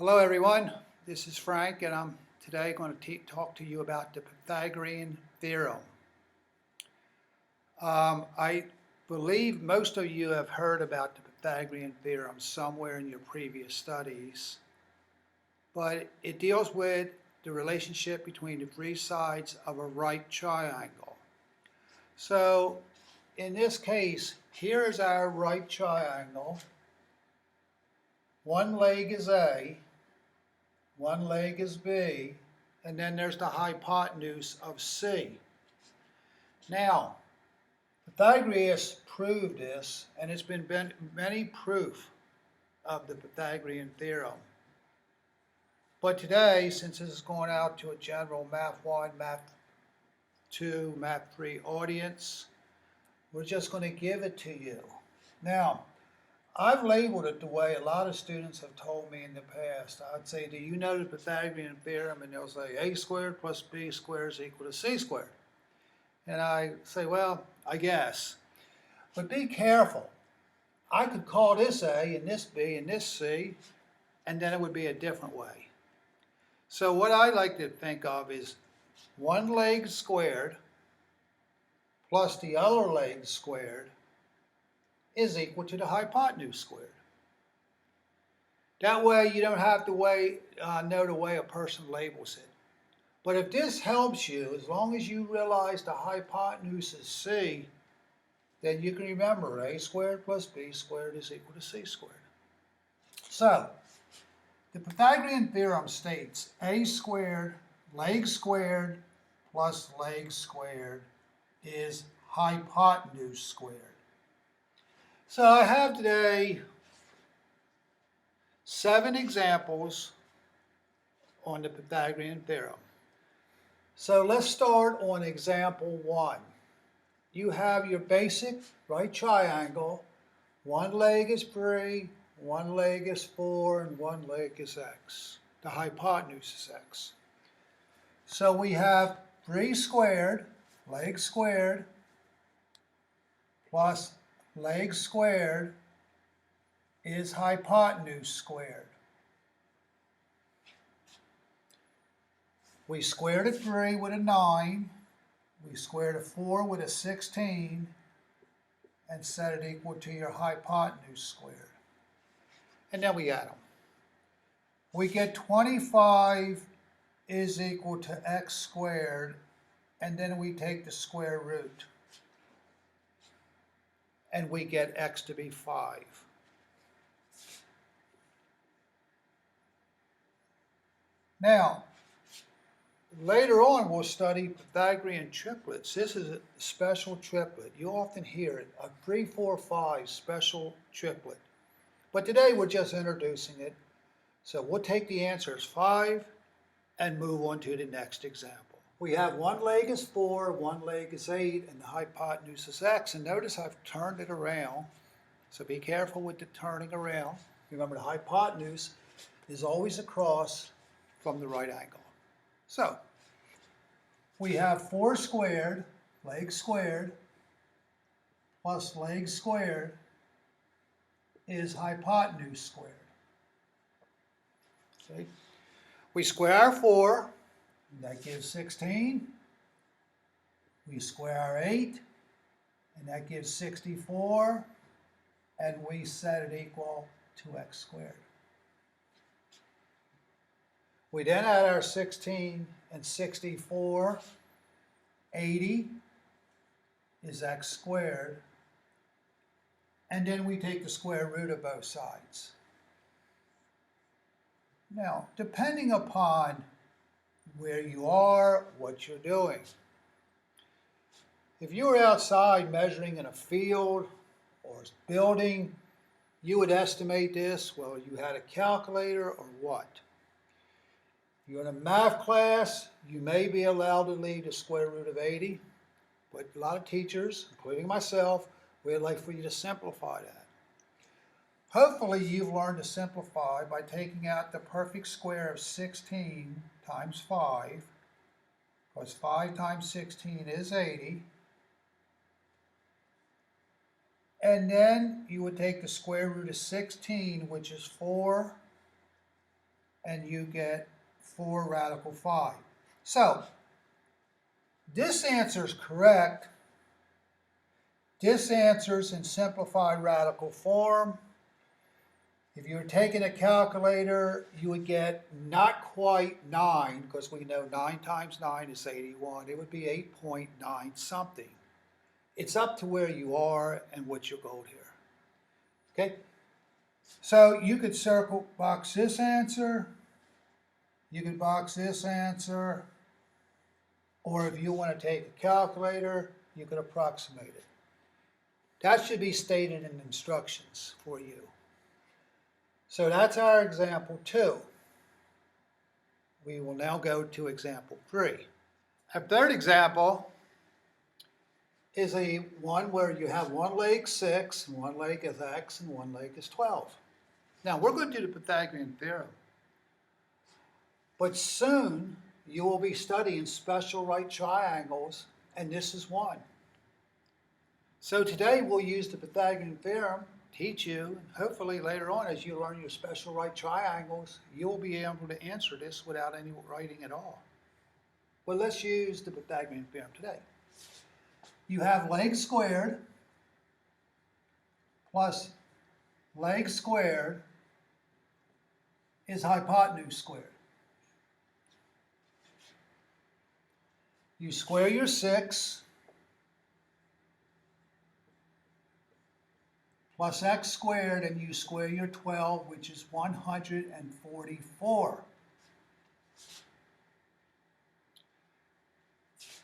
Hello everyone, this is Frank and I'm today going to talk to you about the Pythagorean Theorem. I believe most of you have heard about the Pythagorean Theorem somewhere in your previous studies, but it deals with the relationship between the three sides of a right triangle. So in this case, here is our right triangle. One leg is A, one leg is B, and then there's the hypotenuse of C. Now, Pythagoras proved this, and it's been many proof of the Pythagorean theorem. But today, since this is going out to a general Math 1, Math 2, Math 3 audience, we're just going to give it to you. Now, I've labeled it the way a lot of students have told me in the past. I'd say, do you know the Pythagorean theorem? And they'll say, a squared plus b squared is equal to c squared. And I say, well, I guess. But be careful. I could call this a and this b and this c, and then it would be a different way. So what I like to think of is one leg squared plus the other leg squared is equal to the hypotenuse squared. That way you don't have to know the way a person labels it. But if this helps you, as long as you realize the hypotenuse is c, then you can remember a squared plus b squared is equal to c squared. So, the Pythagorean theorem states a squared, leg squared, plus leg squared is hypotenuse squared. So I have today 7 examples on the Pythagorean theorem. So let's start on example 1. You have your basic right triangle. One leg is 3, one leg is 4, and one leg is x. The hypotenuse is x. So we have 3 squared, leg squared, plus leg squared is hypotenuse squared. We squared a 3 with a 9. We squared a 4 with a 16 and set it equal to your hypotenuse squared. And then we add them. We get 25 is equal to x squared, and then we take the square root. And we get x to be 5. Now, later on we'll study Pythagorean triplets. This is a special triplet. You often hear it, a 3, 4, 5 special triplet. But today we're just introducing it. So we'll take the answer as 5 and move on to the next example. We have one leg is 4, one leg is 8, and the hypotenuse is x. And notice I've turned it around. So be careful with the turning around. Remember, the hypotenuse is always across from the right angle. So we have 4 squared, leg squared, plus leg squared is hypotenuse squared. Okay. We square our 4. That gives 16. We square our 8, and that gives 64, and we set it equal to x squared. We then add our 16 and 64. 80 is x squared, and then we take the square root of both sides. Now, depending upon where you are, what you're doing. If you were outside measuring in a field or a building, you would estimate this. Well, you had a calculator or what? If you're in a math class, you may be allowed to leave the square root of 80, but a lot of teachers, including myself, we'd like for you to simplify that. Hopefully you've learned to simplify by taking out the perfect square of 16 times 5, because 5 times 16 is 80. And then you would take the square root of 16, which is 4, and you get 4 radical 5. So, this answer is correct. This answer is in simplified radical form. If you were taking a calculator, you would get not quite 9, because we know 9 times 9 is 81. It would be 8.9 something. It's up to where you are and what your goal here. Okay? So you could circle box this answer. You could box this answer. Or if you want to take a calculator, you could approximate it. That should be stated in instructions for you. So that's our example 2. We will now go to example 3. Our third example is one where you have one leg 6, and one leg is x, and one leg is 12. Now we're going to do the Pythagorean Theorem. But soon you will be studying special right triangles, and this is one. So today we'll use the Pythagorean Theorem, teach you, and hopefully later on as you learn your special right triangles, you'll be able to answer this without any writing at all. But let's use the Pythagorean Theorem today. You have leg squared plus leg squared is hypotenuse squared. You square your 6 plus x squared, and you square your 12, which is 144.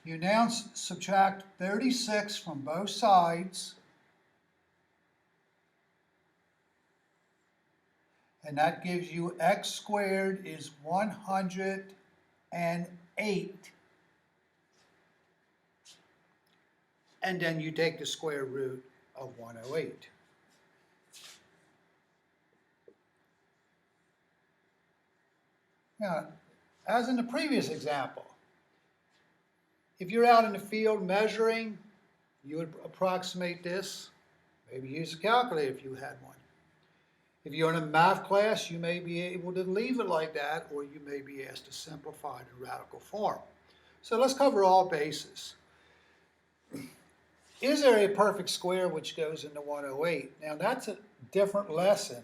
You now subtract 36 from both sides, and that gives you x squared is 108. And then you take the square root of 108. Now, as in the previous example, if you're out in the field measuring, you would approximate this. Maybe use a calculator if you had one. If you're in a math class, you may be able to leave it like that, or you may be asked to simplify it in radical form. So let's cover all bases. Is there a perfect square which goes into 108? Now that's a different lesson,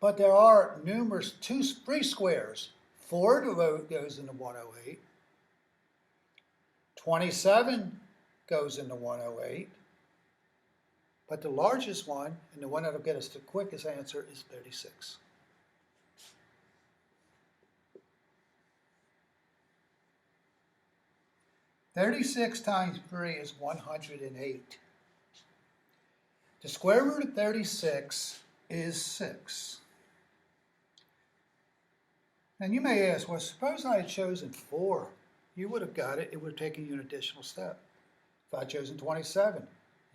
but there are numerous, three squares. 4 goes into 108. 27 goes into 108. But the largest one, and the one that will get us the quickest answer, is 36. (36 times 3 is 108. The square root of 36 is 6. And you may ask, well, suppose I had chosen 4. You would have got it. It would have taken you an additional step. If I had chosen 27,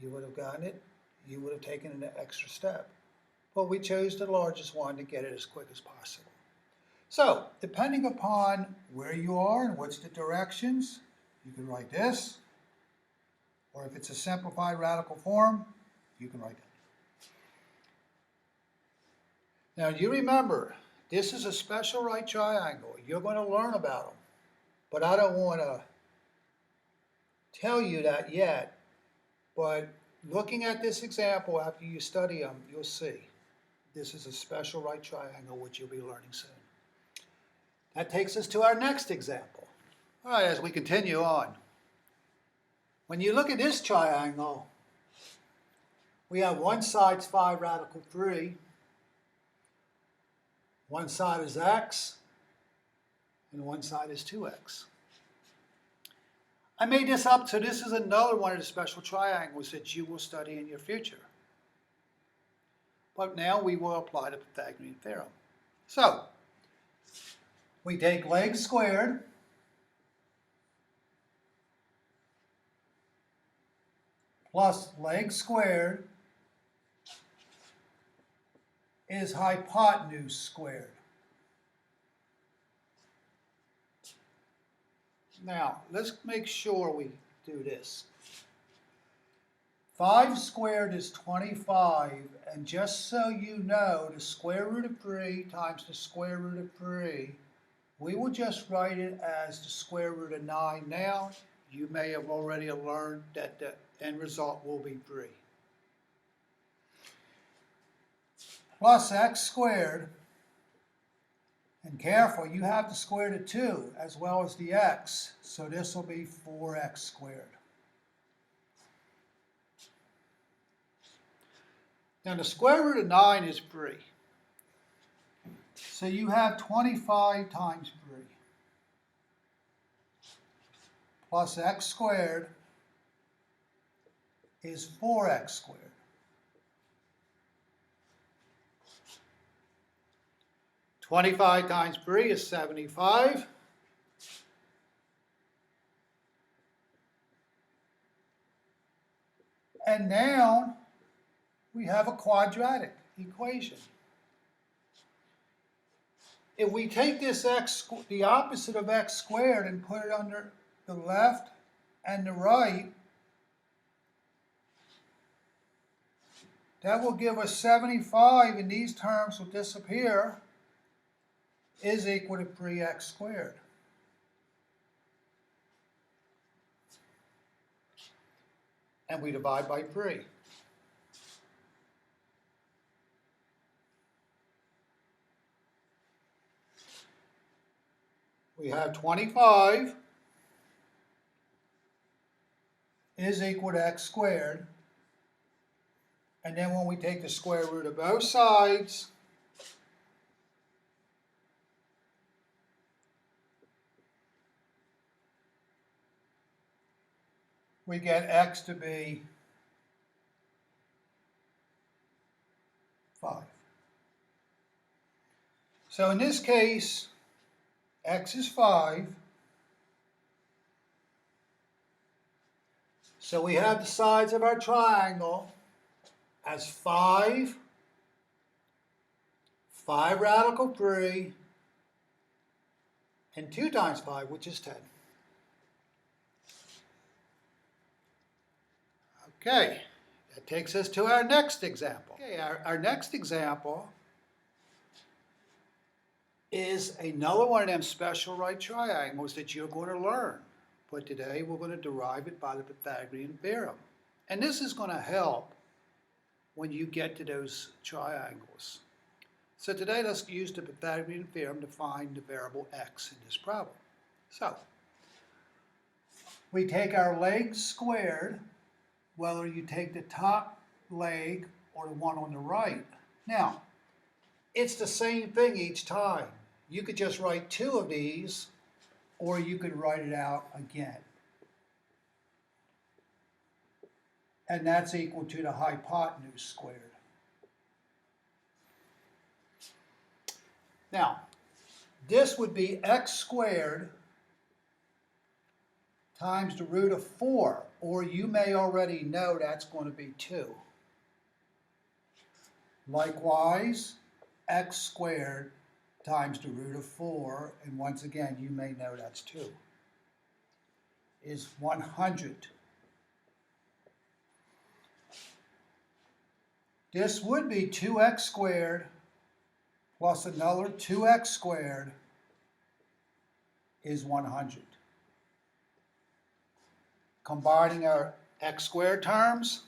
you would have gotten it. You would have taken an extra step. But we chose the largest one to get it as quick as possible. So, depending upon where you are and what's the directions, you can write this, or if it's a simplified radical form, you can write that. Now you remember, this is a special right triangle. You're going to learn about them, but I don't want to tell you that yet. But looking at this example, after you study them, you'll see this is a special right triangle, which you'll be learning soon. That takes us to our next example. All right, as we continue on. When you look at this triangle, we have one side's 5 radical 3. One side is x, and one side is 2x. I made this up, so this is another one of the special triangles that you will study in your future. But now we will apply the Pythagorean Theorem. So, we take leg squared plus leg squared is hypotenuse squared. Now, let's make sure we do this. 5 squared is 25, and just so you know, the square root of 3 times the square root of 3, we will just write it as the square root of 9 now. You may have already learned that the end result will be 3. Plus x squared, and careful, you have the square root of 2 as well as the x, so this will be 4x squared. Now the square root of 9 is 3. So you have 25 times 3 plus x squared is 4x squared. "25 times 3 is 75. And now we have a quadratic equation. If we take this x, the opposite of x squared, and put it under the left and the right, that will give us 75, and these terms will disappear, is equal to 3x squared. And we divide by 3. We have 25 is equal to x squared. And then when we take the square root of both sides, we get x to be 5. So in this case, x is 5. So we have the sides of our triangle as 5, 5 radical 3, and 2 times 5, which is 10. Okay, that takes us to our next example. Okay, our next example is another one of them special right triangles that you're going to learn. But today we're going to derive it by the Pythagorean Theorem. And this is going to help when you get to those triangles. So today let's use the Pythagorean Theorem to find the variable x in this problem. So, we take our legs squared, whether you take the top leg or the one on the right. Now, it's the same thing each time. You could just write 2 of these, or you could write it out again. And that's equal to the hypotenuse squared. Now, this would be x squared times the root of 4, or you may already know that's going to be 2. Likewise, x squared times the root of 4, and once again, you may know that's 2, is 100. This would be 2x squared plus another 2x squared is 100. Combining our x squared terms,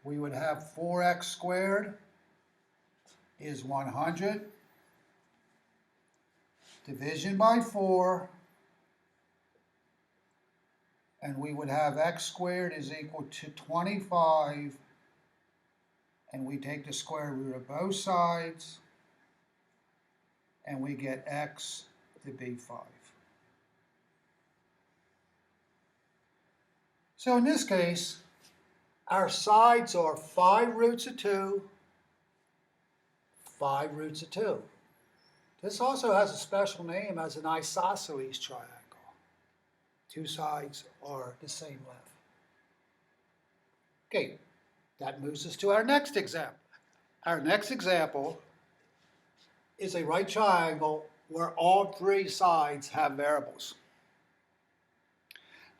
we would have 4x squared is 100. Division by 4, and we would have x squared is equal to 25, and we take the square root of both sides, and we get x to be 5. So in this case, our sides are 5 roots of 2, 5 roots of 2. This also has a special name as an isosceles triangle. 2 sides are the same length. Okay, that moves us to our next example. Our next example is a right triangle where all 3 sides have variables.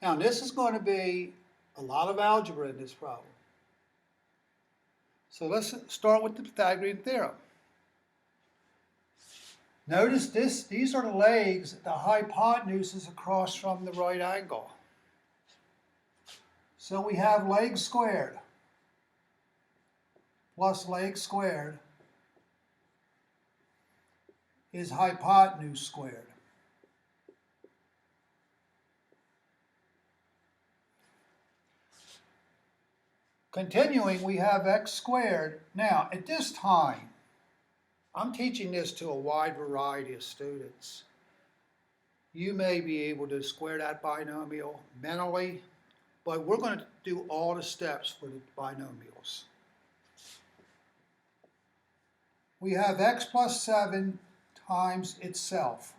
Now this is going to be A lot of algebra in this problem. So let's start with the Pythagorean theorem. Notice these are the legs, the hypotenuse is across from the right angle. So we have leg squared plus leg squared is hypotenuse squared. Continuing, we have x squared. Now, at this time, I'm teaching this to a wide variety of students. You may be able to square that binomial mentally, but we're going to do all the steps for the binomials. We have x plus 7 times itself.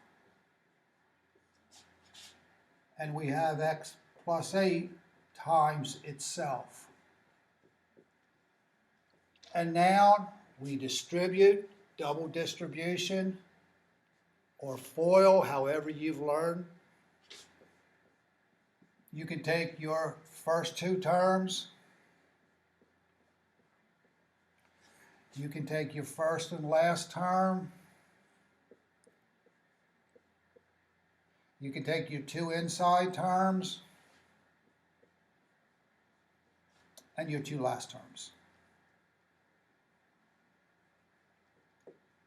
And we have x plus 8 times itself. And now we distribute, double distribution, or FOIL, however you've learned. You can take your first two terms. You can take your first and last term. You can take your two inside terms and your two last terms.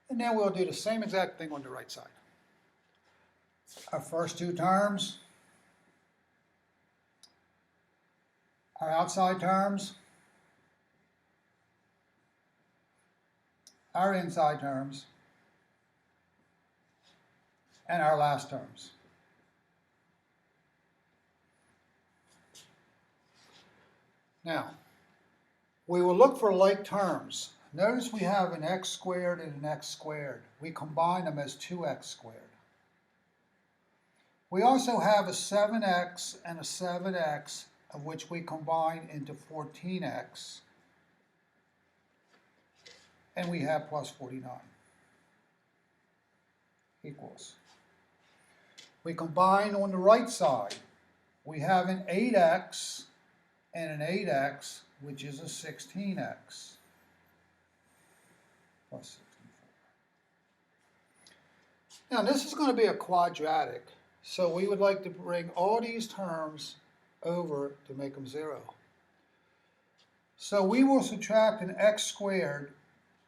And then we'll do the same exact thing on the right side. Our first two terms, our outside terms, our inside terms, and our last terms. Now, we will look for like terms. Notice we have an x squared and an x squared. We combine them as 2x squared. We also have a 7x and a 7x, of which we combine into 14x. And we have plus 49 equals. We combine on the right side. We have an 8x and an 8x, which is a 16x. Plus 64. Now this is going to be a quadratic, so we would like to bring all these terms over to make them 0. So we will subtract an x squared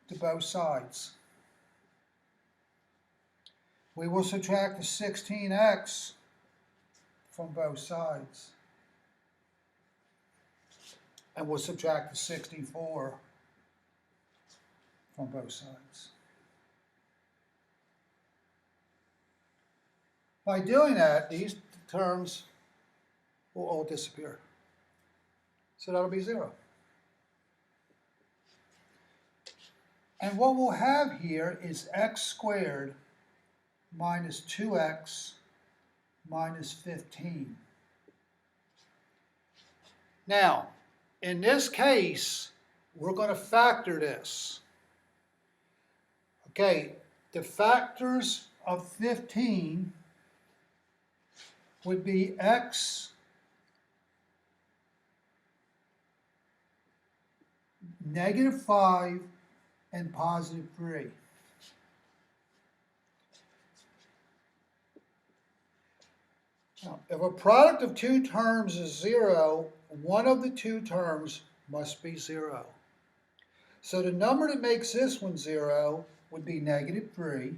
to both sides. We will subtract the 16x from both sides. And we'll subtract the 64 from both sides. By doing that, these terms will all disappear. So that'll be 0. And what we'll have here is x squared minus 2x minus 15. Now, in this case, we're going to factor this. Okay, the factors of 15 would be x negative 5 and positive 3. Now, if a product of two terms is 0, one of the two terms must be 0. So the number that makes this one 0 would be negative 3.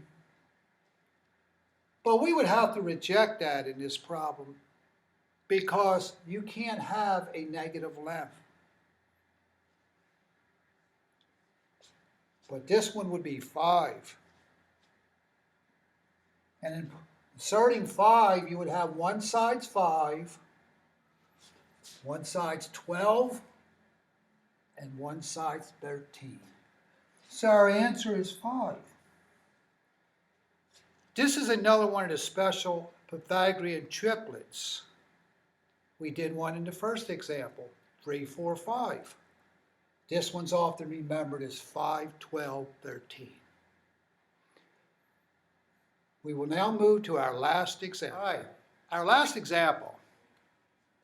But we would have to reject that in this problem because you can't have a negative length. But this one would be 5. And in inserting 5, you would have one side's 5, one side's 12, and one side's 13. So our answer is 5. This is another one of the special Pythagorean triplets. We did one in the first example, 3, 4, 5. This one's often remembered as 5, 12, 13. We will now move to our last example. All right, our last example.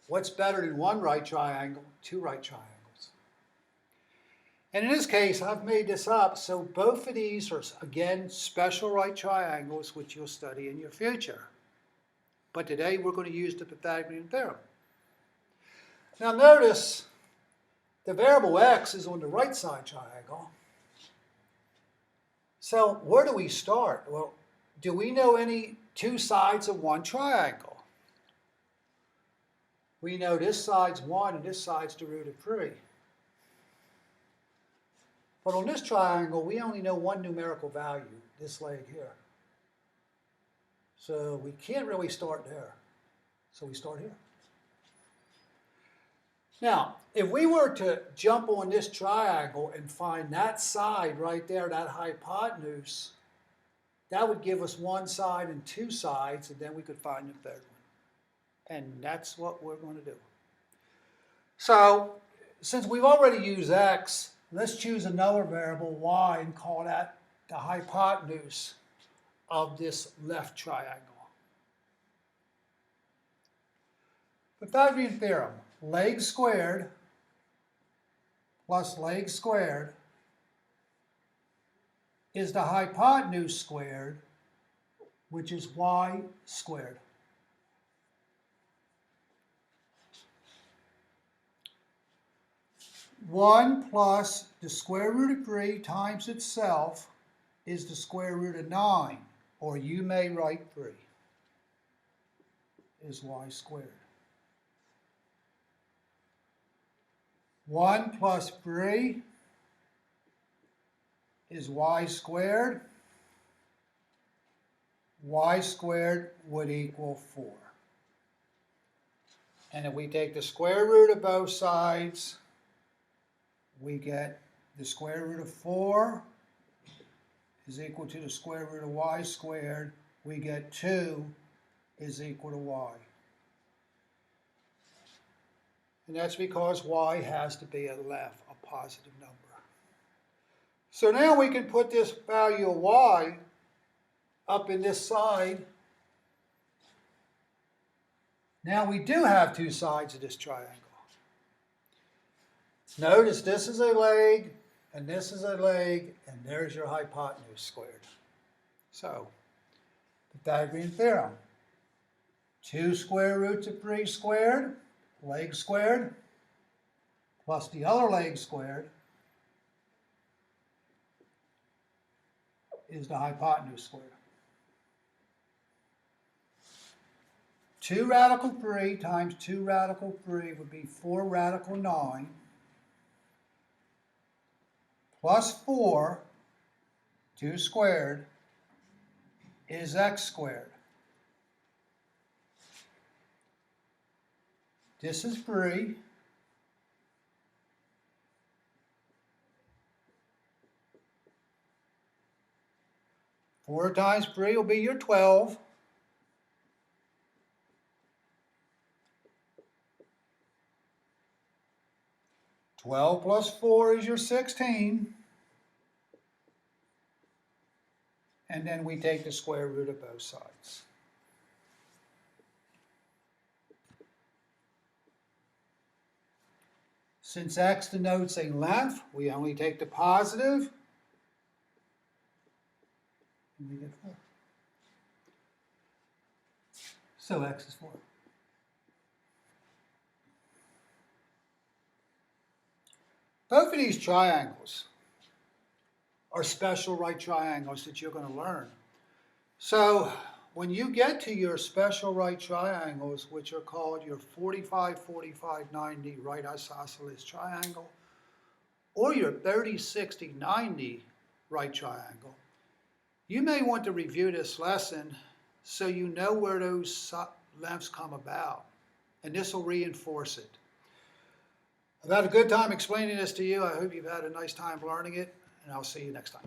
What's better than one right triangle? Two right triangles. And in this case, I've made this up, so both of these are, again, special right triangles, which you'll study in your future. But today we're going to use the Pythagorean Theorem. Now notice, the variable x is on the right side triangle. So where do we start? Well, do we know any two sides of one triangle? We know this side's 1 and this side's the root of 3. But on this triangle, we only know one numerical value, this leg here. So we can't really start there. So we start here. Now, if we were to jump on this triangle and find that side right there, that hypotenuse, that would give us one side and two sides, and then we could find the third one. And that's what we're going to do. So, since we've already used x, let's choose another variable, y, and call that the hypotenuse of this left triangle. Pythagorean theorem, leg squared plus leg squared is the hypotenuse squared, which is y squared. One plus the square root of 3 times itself is the square root of 9, or you may write 3, is y squared. 1 plus 3 is y squared. Y squared would equal 4. And if we take the square root of both sides, we get the square root of 4 is equal to the square root of y squared. We get 2 is equal to y. And that's because y has to be a positive number. So now we can put this value of y up in this side. Now we do have two sides of this triangle. Notice this is a leg, and this is a leg, and there's your hypotenuse squared. So, Pythagorean theorem. 2 square roots of 3 squared, leg squared, plus the other leg squared, is the hypotenuse squared. 2 radical 3 times 2 radical 3 would be 4 radical 9. Plus 4, 2 squared, is x squared. This is 3. Four times 3 will be your 12. Twelve plus 4 is your 16. And then we take the square root of both sides. Since x denotes a length, we only take the positive, and we get 4. So x is 4. Both of these triangles are special right triangles that you're going to learn. So when you get to your special right triangles, which are called your 45, 45, 90 right isosceles triangle, or your 30, 60, 90 right triangle, you may want to review this lesson so you know where those lengths come about, and this will reinforce it. I've had a good time explaining this to you. I hope you've had a nice time learning it, and I'll see you next time.